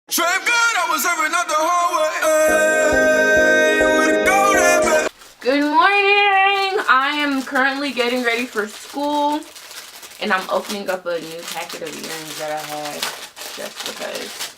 Trap God, I was serving up the hallway. Good morning. I am currently getting ready for school, and I'm opening up a new packet of earrings that I had just because.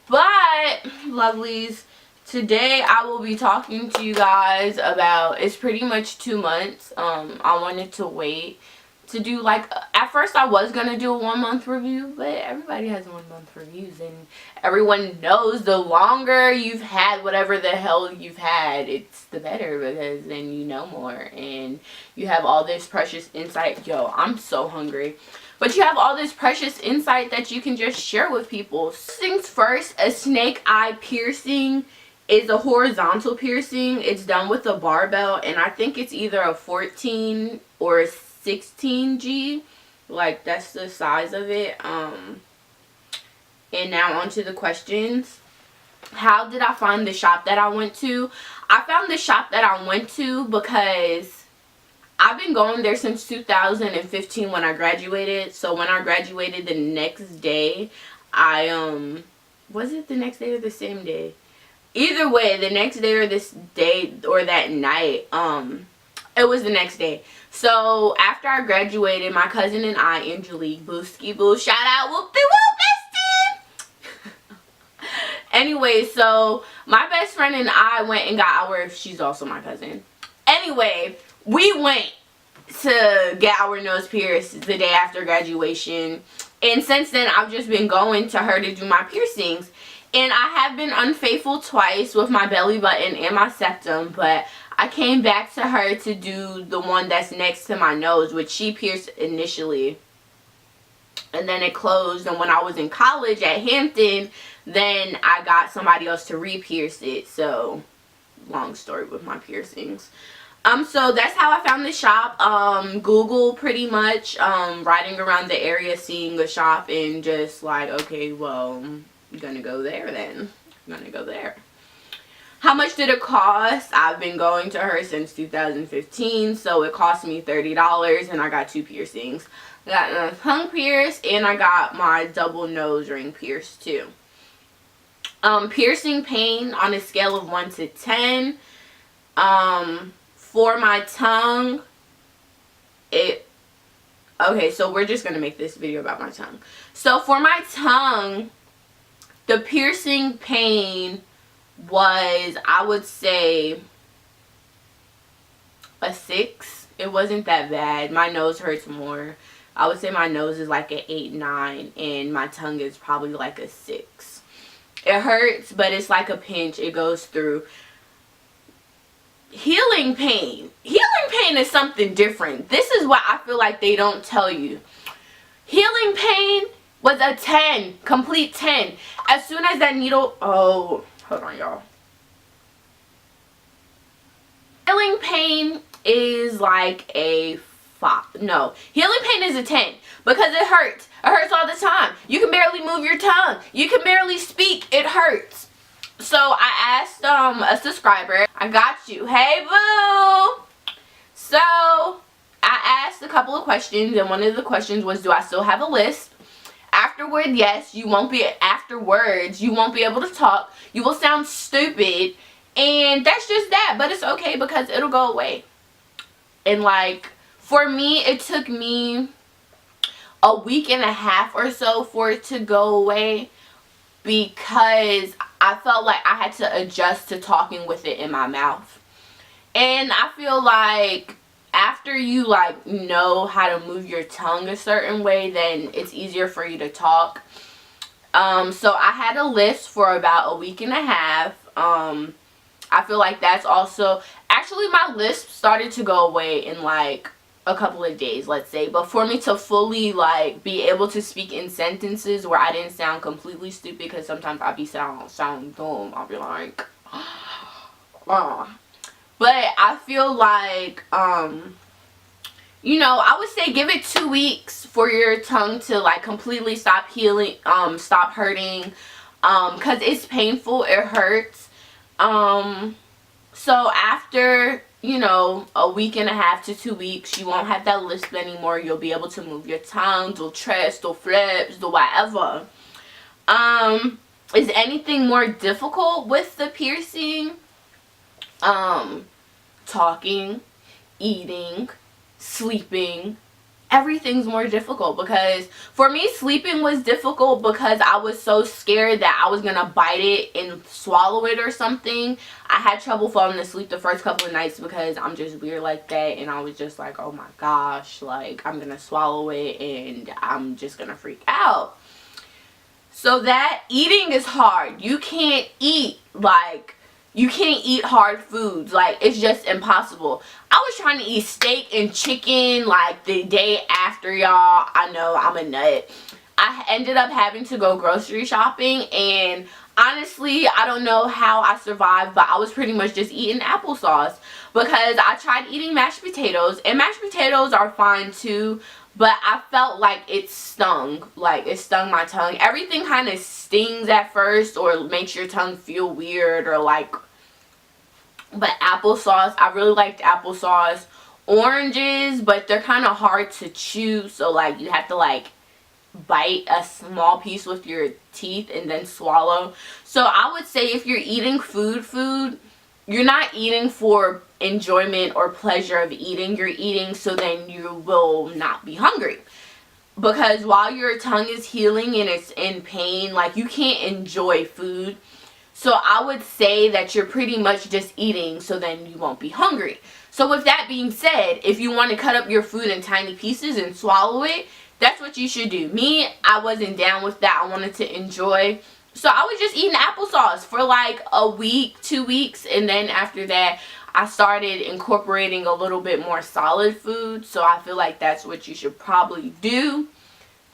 But lovelies, today I will be talking to you guys about, it's pretty much 2 months. I wanted to wait to do, like, at first I was gonna do a 1 month review, but everybody has 1 month reviews, and everyone knows the longer you've had whatever the hell you've had, it's the better, because then you know more and you have all this precious insight. Yo, I'm so hungry. But you have all this precious insight that you can just share with people. Things first, a snake eye piercing is a horizontal piercing. It's done with a barbell, and I think it's either a 14 or a 16G. Like, that's the size of it. And now on to the questions. How did I find the shop that I went to? I found the shop that I went to because I've been going there since 2015 when I graduated. So when I graduated, the next day, was it the next day or the same day? Either way, the next day or this day or that night, it was the next day. So after I graduated, my cousin and I, Angelique, Booski Boo, shout out, whoop de whoop, bestie. Anyway, so my best friend and I went and got our, she's also my cousin. Anyway, we went to get our nose pierced the day after graduation, and since then I've just been going to her to do my piercings. And I have been unfaithful twice with my belly button and my septum, but I came back to her to do the one that's next to my nose, which she pierced initially, and then it closed. And when I was in college at Hampton, then I got somebody else to re-pierce it. So long story with my piercings. So that's how I found the shop. Google, pretty much, riding around the area, seeing the shop, and just like, okay, well, I'm gonna go there then. I'm gonna go there. How much did it cost? I've been going to her since 2015, so it cost me $30, and I got 2 piercings. I got a tongue pierced, and I got my double nose ring pierced too. Piercing pain on a scale of 1 to 10. For my tongue, okay, so we're just gonna make this video about my tongue. So for my tongue, the piercing pain was, I would say, a 6. It wasn't that bad. My nose hurts more. I would say my nose is like an 8, 9, and my tongue is probably like a 6. It hurts, but it's like a pinch. It goes through. Healing pain. Healing pain is something different. This is what I feel like they don't tell you. Healing pain was a 10. Complete 10. As soon as that needle... Oh, hold on, y'all. Healing pain is like a 5. No. Healing pain is a 10. Because it hurts. It hurts all the time. You can barely move your tongue. You can barely speak. It hurts. So I asked a subscriber. I got you. Hey, boo. So I asked a couple of questions, and one of the questions was, do I still have a list? Afterward, yes, you won't be, afterwards, you won't be able to talk. You will sound stupid, and that's just that. But it's okay because it'll go away. And like, for me, it took me a week and a half or so for it to go away, because I felt like I had to adjust to talking with it in my mouth. And I feel like after you like know how to move your tongue a certain way, then it's easier for you to talk. So I had a list for about a week and a half. I feel like that's also, actually my lisp started to go away in like a couple of days, let's say. But for me to fully like be able to speak in sentences where I didn't sound completely stupid, because sometimes I'll be sound dumb. I'll be like, oh. But I feel like, you know, I would say give it 2 weeks for your tongue to like completely stop healing, stop hurting, because it's painful, it hurts. So after, you know, a week and a half to 2 weeks, you won't have that lisp anymore. You'll be able to move your tongue, do tress, do flips, do whatever. Is anything more difficult with the piercing? Talking, eating, sleeping. Everything's more difficult, because for me, sleeping was difficult because I was so scared that I was gonna bite it and swallow it or something. I had trouble falling asleep the first couple of nights because I'm just weird like that, and I was just like, oh my gosh, like I'm gonna swallow it and I'm just gonna freak out. So that eating is hard. You can't eat hard foods. Like, it's just impossible. I was trying to eat steak and chicken like the day after, y'all. I know, I'm a nut. I ended up having to go grocery shopping, and honestly, I don't know how I survived, but I was pretty much just eating applesauce because I tried eating mashed potatoes, and mashed potatoes are fine too, but I felt like it stung. Like, it stung my tongue. Everything kind of stings at first or makes your tongue feel weird or like, but applesauce, I really liked applesauce. Oranges, but they're kind of hard to chew, so like you have to like bite a small piece with your teeth and then swallow. So I would say if you're eating food, you're not eating for enjoyment or pleasure of eating. You're eating so then you will not be hungry. Because while your tongue is healing and it's in pain, like, you can't enjoy food. So I would say that you're pretty much just eating so then you won't be hungry. So with that being said, if you want to cut up your food in tiny pieces and swallow it, that's what you should do. Me, I wasn't down with that. I wanted to enjoy. So I was just eating applesauce for like a week, 2 weeks, and then after that, I started incorporating a little bit more solid food. So I feel like that's what you should probably do,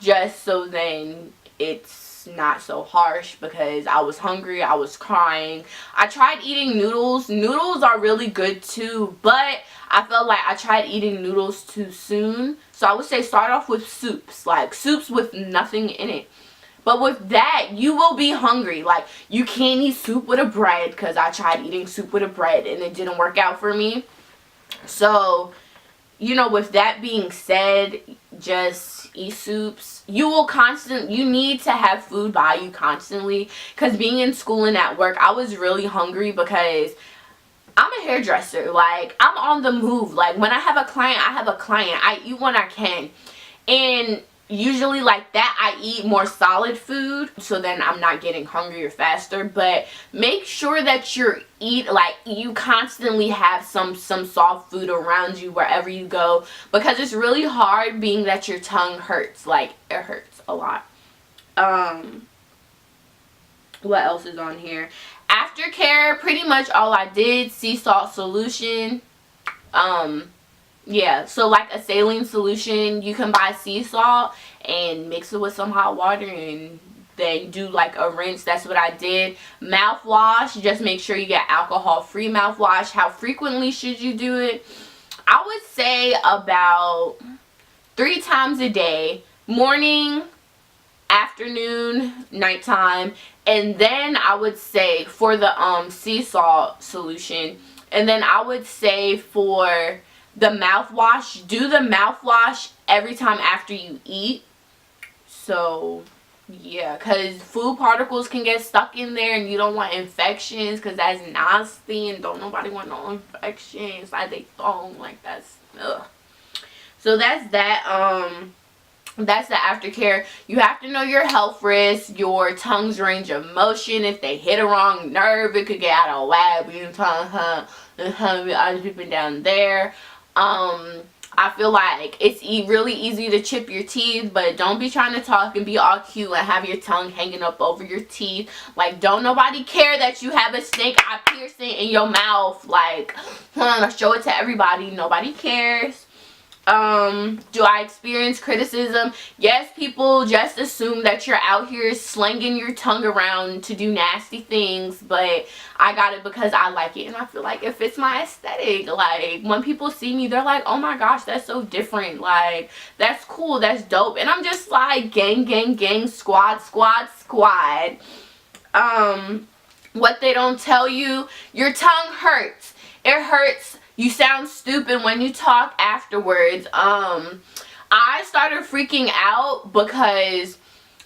just so then it's not so harsh, because I was hungry, I was crying. I tried eating noodles. Noodles are really good too, but I felt like I tried eating noodles too soon. So I would say start off with soups, like soups with nothing in it. But with that, you will be hungry. Like, you can't eat soup with a bread, because I tried eating soup with a bread and it didn't work out for me. So, you know, with that being said, just eat soups. You need to have food by you constantly, because being in school and at work, I was really hungry because I'm a hairdresser. Like, I'm on the move. Like, when I have a client, I have a client. I eat when I can. And usually like that, I eat more solid food, so then I'm not getting hungrier faster. But make sure that you constantly have some soft food around you wherever you go, because it's really hard, being that your tongue hurts. Like, it hurts a lot. What else is on here? Aftercare, pretty much all I did. Sea salt solution. Yeah, so like a saline solution, you can buy sea salt and mix it with some hot water and then do like a rinse. That's what I did. Mouthwash, just make sure you get alcohol-free mouthwash. How frequently should you do it? I would say about 3 times a day. Morning, afternoon, nighttime. And then I would say for the sea salt solution, and then I would say for the mouthwash, do the mouthwash every time after you eat. So yeah, because food particles can get stuck in there and you don't want infections, because that's nasty and don't nobody want no infections. Like, they don't, like, that's ugh. So that's that. That's the aftercare. You have to know your health risks, your tongue's range of motion. If they hit a wrong nerve, it could get out of whack. Your tongue, other people down there. I feel like it's really easy to chip your teeth, but don't be trying to talk and be all cute and have your tongue hanging up over your teeth. Like, don't nobody care that you have a snake eye piercing in your mouth. Like, show it to everybody. Nobody cares. Do I experience criticism? Yes, people just assume that you're out here slanging your tongue around to do nasty things, but I got it because I like it and I feel like it fits my aesthetic. Like, when people see me, they're like, oh my gosh, that's so different. Like, that's cool, that's dope. And I'm just like, gang, gang, gang, squad, squad, squad. What they don't tell you, your tongue hurts. It hurts. You sound stupid when you talk afterwards. I started freaking out because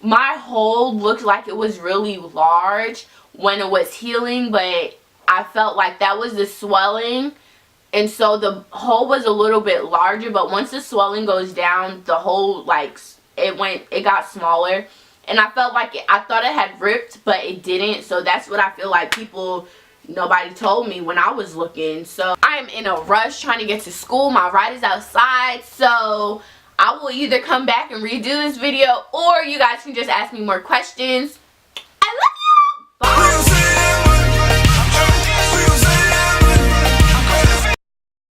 my hole looked like it was really large when it was healing, but I felt like that was the swelling, and so the hole was a little bit larger. But once the swelling goes down, the hole, like, it got smaller, and I felt like I thought it had ripped, but it didn't. So that's what I feel like nobody told me when I was looking. So I am in a rush trying to get to school. My ride is outside, so I will either come back and redo this video, or you guys can just ask me more questions.